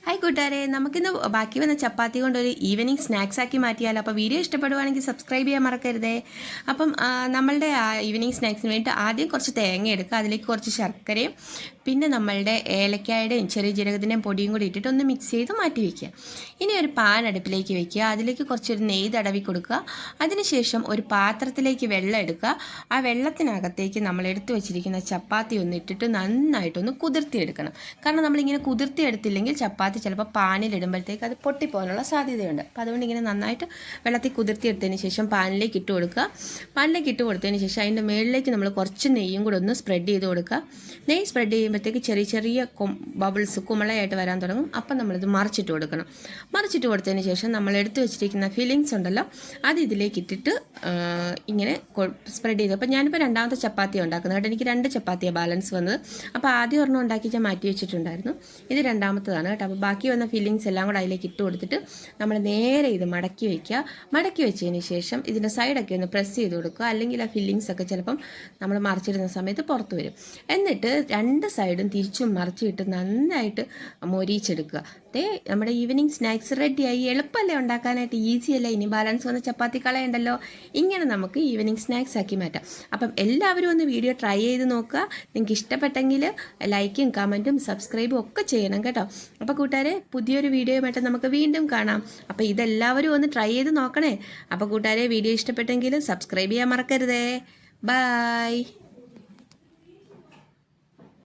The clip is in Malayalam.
ഹായ് കൂട്ടുകാരെ, നമുക്കിന്ന് ബാക്കി വന്ന ചപ്പാത്തി കൊണ്ടൊരു ഈവനിങ് സ്നാക്സ് ആക്കി മാറ്റിയാലോ. അപ്പോൾ വീഡിയോ ഇഷ്ടപ്പെടുവാണെങ്കിൽ സബ്സ്ക്രൈബ് ചെയ്യാൻ മറക്കരുതേ. അപ്പം നമ്മളുടെ ഈവനിങ് സ്നാക്സിന് വേണ്ടി ആദ്യം കുറച്ച് തേങ്ങ എടുക്കുക, അതിലേക്ക് കുറച്ച് ശർക്കരയും പിന്നെ നമ്മളുടെ ഏലക്കായുടെയും ചെറിയ ജീരകത്തിൻ്റെയും പൊടിയും കൂടി ഇട്ടിട്ട് ഒന്ന് മിക്സ് ചെയ്ത് മാറ്റി വയ്ക്കുക. ഇനി ഒരു പാൻ അടുപ്പിലേക്ക് വയ്ക്കുക, അതിലേക്ക് കുറച്ചൊരു നെയ്യ് തടവി കൊടുക്കുക. അതിനുശേഷം ഒരു പാത്രത്തിലേക്ക് വെള്ളം എടുക്കുക. ആ വെള്ളത്തിനകത്തേക്ക് നമ്മൾ എടുത്തു വെച്ചിരിക്കുന്ന ചപ്പാത്തി ഒന്ന് ഇട്ടിട്ട് നന്നായിട്ടൊന്ന് കുതിർത്തിയെടുക്കണം. കാരണം നമ്മളിങ്ങനെ കുതിർത്തിയെടുത്തില്ലെങ്കിൽ ചപ്പാത്തി ചിലപ്പോൾ പാനിലിടുമ്പോഴത്തേക്ക് അത് പൊട്ടിപ്പോകാനുള്ള സാധ്യതയുണ്ട്. അപ്പോൾ അതുകൊണ്ട് ഇങ്ങനെ നന്നായിട്ട് വെള്ളത്തിൽ കുതിർത്തിയെടുത്തതിന് ശേഷം പാനിലേക്ക് ഇട്ട് കൊടുക്കുക. പാനിലേക്ക് ഇട്ട് കൊടുത്തതിന് ശേഷം അതിൻ്റെ മുകളിലേക്ക് നമ്മൾ കുറച്ച് നെയ്യും കൂടെ ഒന്ന് സ്പ്രെഡ് ചെയ്ത് കൊടുക്കുക. നെയ്യ് സ്പ്രെഡ് ചെയ്യുമ്പോഴത്തേക്ക് ചെറിയ ചെറിയ ബബിൾസ് കുമളയായിട്ട് വരാൻ തുടങ്ങും. അപ്പം നമ്മളിത് മറിച്ചിട്ട് കൊടുക്കണം. മറിച്ചിട്ട് കൊടുത്തതിന് ശേഷം നമ്മൾ എടുത്തു വെച്ചിരിക്കുന്ന ഫില്ലിങ്സ് ഉണ്ടല്ലോ, അത് ഇതിലേക്ക് ഇട്ടിട്ട് ഇങ്ങനെ സ്പ്രെഡ് ചെയ്ത്. അപ്പോൾ ഞാനിപ്പോൾ രണ്ടാമത്തെ ചപ്പാത്തി ഉണ്ടാക്കുന്നത് കേട്ടോ. എനിക്ക് 2 ചപ്പാത്തിയാണ് ബാലൻസ് വന്നത്. അപ്പോൾ ആദ്യം ഒരെണ്ണം ഉണ്ടാക്കി ഞാൻ മാറ്റി വെച്ചിട്ടുണ്ടായിരുന്നു. ഇത് രണ്ടാമത്തതാണ് കേട്ടോ. അപ്പോൾ ബാക്കി വന്ന ഫില്ലിങ്സ് എല്ലാം കൂടെ അതിലേക്ക് ഇട്ട് കൊടുത്തിട്ട് നമ്മൾ നേരെ ഇത് മടക്കി വയ്ക്കുക. മടക്കി വെച്ചതിന് ശേഷം ഇതിൻ്റെ സൈഡൊക്കെ ഒന്ന് പ്രസ് ചെയ്ത് കൊടുക്കുക, അല്ലെങ്കിൽ ആ ഫില്ലിങ്സ് ഒക്കെ ചിലപ്പം നമ്മൾ മറിച്ചിടുന്ന സമയത്ത് പുറത്ത് വരും. എന്നിട്ട് 2 സൈഡും തിരിച്ചും മറിച്ചിട്ട് നന്നായിട്ട് മൊരിച്ചെടുക്കുക. നമ്മുടെ ഈവനിങ് സ്നാക്സ് റെഡിയായി. എളുപ്പമല്ലേ ഉണ്ടാക്കാനായിട്ട്, ഈസിയല്ലേ. ഇനി ബാലൻസ് വന്ന ചപ്പാത്തി കളയുണ്ടല്ലോ. ഇങ്ങനെ നമുക്ക് ഈവനിങ് സ്നാക്സ് ആക്കി മാറ്റാം. അപ്പം എല്ലാവരും ഒന്ന് വീഡിയോ ട്രൈ ചെയ്ത് നോക്കുക. നിങ്ങൾക്ക് ഇഷ്ടപ്പെട്ടെങ്കിൽ ലൈക്കും കമൻറ്റും സബ്സ്ക്രൈബും ഒക്കെ ചെയ്യണം കേട്ടോ. അപ്പോൾ കൂട്ടുകാരെ, പുതിയൊരു വീഡിയോയുമായിട്ട് നമുക്ക് വീണ്ടും കാണാം. അപ്പോൾ ഇതെല്ലാവരും ഒന്ന് ട്രൈ ചെയ്ത് നോക്കണേ. അപ്പോൾ കൂട്ടുകാരെ, വീഡിയോ ഇഷ്ടപ്പെട്ടെങ്കിൽ സബ്സ്ക്രൈബ് ചെയ്യാൻ മറക്കരുതേ. ബൈ.